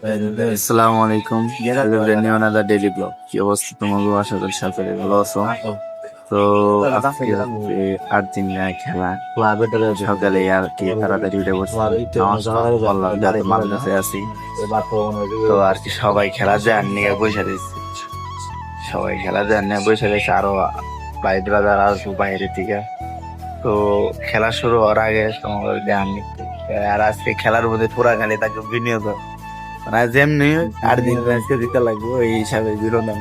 আসসালামু আলাইকুম। Daily blog. কি অবস্থা তোমাকে? আশা করি সকলে ভালো আছো। তো আজকে হচ্ছে আর্জেন্টিনা খেলা। সকালে আর কি তাড়াতাড়ি উঠে বসে মাদ্রাসায় আছি। তো আর কি সবাই খেলা দেওয়ার নিয়ে বসে রয়েছে। সবাই খেলা দেওয়ার নিয়ে বসে রয়েছে। আরো ভাই ব্রাদার আসবো বাইরে থেকে। তো খেলা শুরু হওয়ার আগে তোমাকে দেওয়ার নিচ্ছে। আর আজকে খেলার মধ্যে পুরা খালি তাকে বিনিয়োগ মানে যেমনি আর্জেন্টিনাকে দিতে লাগবে এই হিসাবে বিনোদন।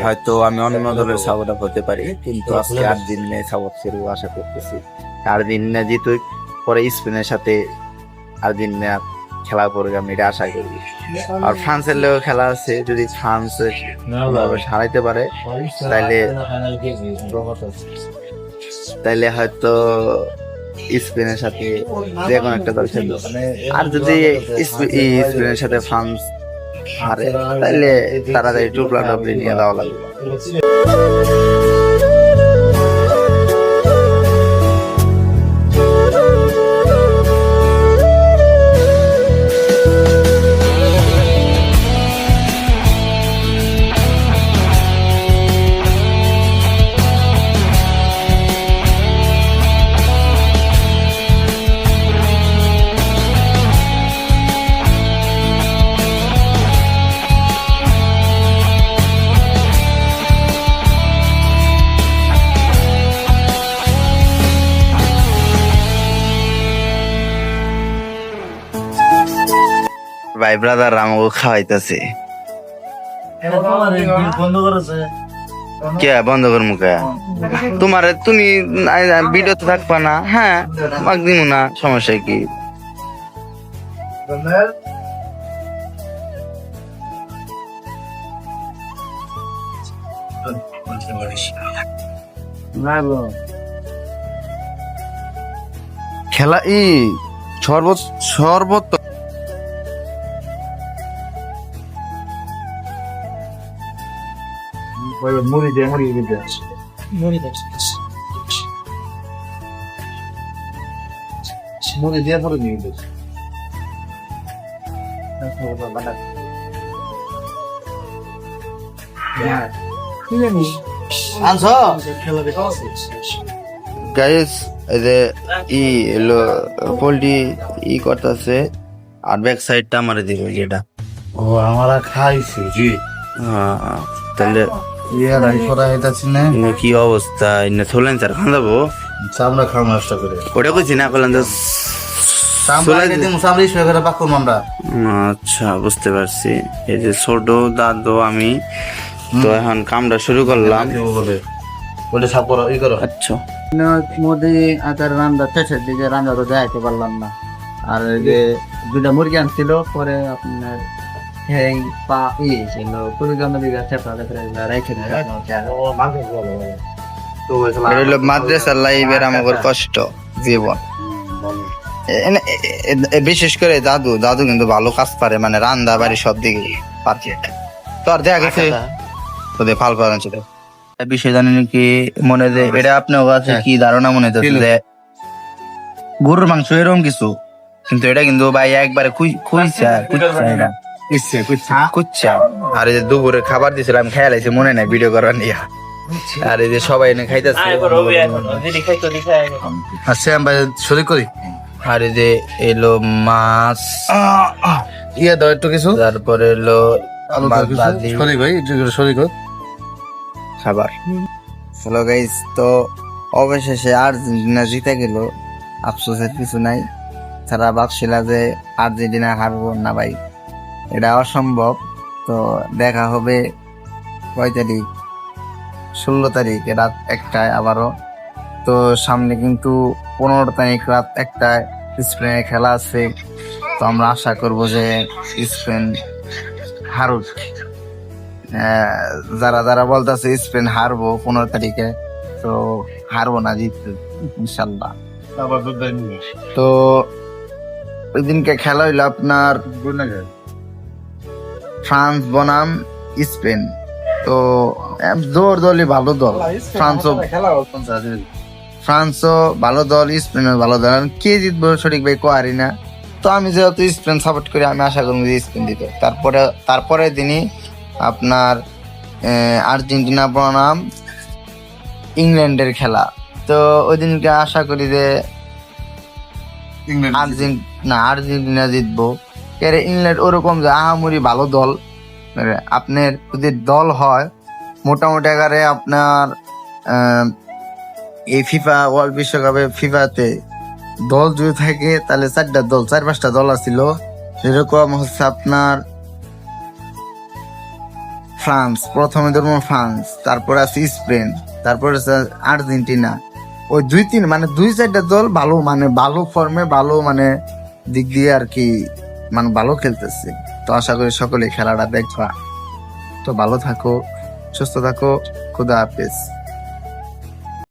হয়তো আমি অন্য দলের সাপোর্টার হতে পারি, কিন্তু আজকে আর্জেন্টিনায় সাপোর্ট করবো আশা করতেছি। আর্জেন্টিনা জিতুক, পরে স্পেনের সাথে আর্জেন্টিনা খেলা করবে, আমি এটা আশা করি। আর ফ্রান্সের লেগেও খেলা আছে, যদি ফ্রান্স হারাইতে পারে তাইলে হয়তো স্পেনের সাথে যে কোনো একটা দল খেলবে। আর যদি স্পেনের সাথে ফ্রান্স হারে তাইলে তাড়াতাড়ি টুপলা টুপলি নিয়ে দেওয়া লাগবে। ভাই ব্রাদার আমাকে খাওয়াইতেছে। কে বন্ধ কর মুখে? তোমার তুমি ভিডিওতে থাকবা না? হ্যাঁ, মাক দিব না, সমস্যা কি? খেলা সর্বত্র মুড়ি দিয়ে পরে নিয়ে গেছে। গাইস এই যে পোল্ট্রি করতেছে, আর ব্যাক সাইডটা আমারে দিবে যেটা ও আমরা খাইছি জি। তাহলে কি অবস্থা? সোলেন স্যার খান যাবো, আমরা খাওয়ার নষ্ট করে ওটা কইছি না করলাম। আচ্ছা, বুঝতে পারছি। এই যে ছোট দাদু আমি তো এখন কামটা শুরু করলাম। আচ্ছা, মোদি আচার রান্না শেষের দিকে রান্না তো দেখাইতে পারলাম না। আর যে দুটা মুরগি আনছিল, পরে আপনার মাদ্রাসার লাইফের আমার কষ্ট জীবন। বিশেষ করে দাদু কিন্তু ভালো কাজ পারে, মানে রান্না বাড়ি সব দিকে পারফেক্ট। তো আর দেখা গেছে তোদের ফাল পালন ছিল বিষয় জানেন কি মনে যে এটা আপনার কাছে কি ধারণা মনে হচ্ছে যে গরুর মাংস এরকম কিছু, কিন্তু এটা কিন্তু ভাই একবারে কুচ্ছা। আর এই যে দুপুরে খাবার দিয়েছিলাম, খেয়াল আছে মনে নাই ভিডিও করার নিয়ে। আর এই যে সবাই এনে খাইতেছে, শরীর করি। আর এই যে এলো মাছ, ইয়ে দাও একটু কিছু, তারপরে এলো খাবার। হ্যালো গাইস, তো অবশেষে আর্জেন্টিনা জিতে গেল। আফসোসের কিছু নাই, তারা ভাবছিল যে আর্জেন্টিনা হারবো না ভাই, এটা অসম্ভব। তো দেখা হবে কয় তারিখ? 16 তারিখ রাত 1টায় আবারও। তো সামনে কিন্তু 15 তারিখ রাত 1টায় স্পেনের খেলা আছে। তো আমরা আশা করব যে স্পেন হারুক। যারা বলতেছে স্পেন হারবো 15 তারিখে, তো হারবো না, জিতবে ইনশাল্লাহ। তো ওই দিনকে খেলা হইলো আপনার ফ্রান্স বনাম স্পেন। তো জোর দলই ভালো দল, ফ্রান্সও ভালো দল, স্পেনও ভালো দল। কে জিতবো সঠিক ভাই কোয়ারি না, তো আমি যেহেতু স্পেন সাপোর্ট করি, আমি আশা করবো যে স্পেন দিবে। তারপরে দিনই আপনার আর্জেন্টিনা বনাম ইংল্যান্ডের খেলা। তো ওই দিনকে আশা করি যে আর্জেন্টিনা জিতবো। এর ইংল্যান্ড ওরকম যে আহামরি ভালো দল, আপনার যদি দল হয় মোটামুটি আকারে আপনার এই ফিফা ওয়ার্ল্ড বিশ্বকাপে ফিফাতে দল যদি থাকে তাহলে 4-5টা দল আছিল। যেরকম হচ্ছে আপনার ফ্রান্স, প্রথমে ধরুন ফ্রান্স, তারপরে আছে স্পেন, তারপরে আছে আর্জেন্টিনা। ওই 2-3 মানে 2-4টা দল ভালো, মানে ভালো ফর্মে, ভালো মানে দিক দিয়ে আর কি, মানে ভালো খেলতেছে। তো আশা করি সকলে খেলাটা দেখবা। তো ভালো থাকো, সুস্থ থাকো, খুদা হাফেজ।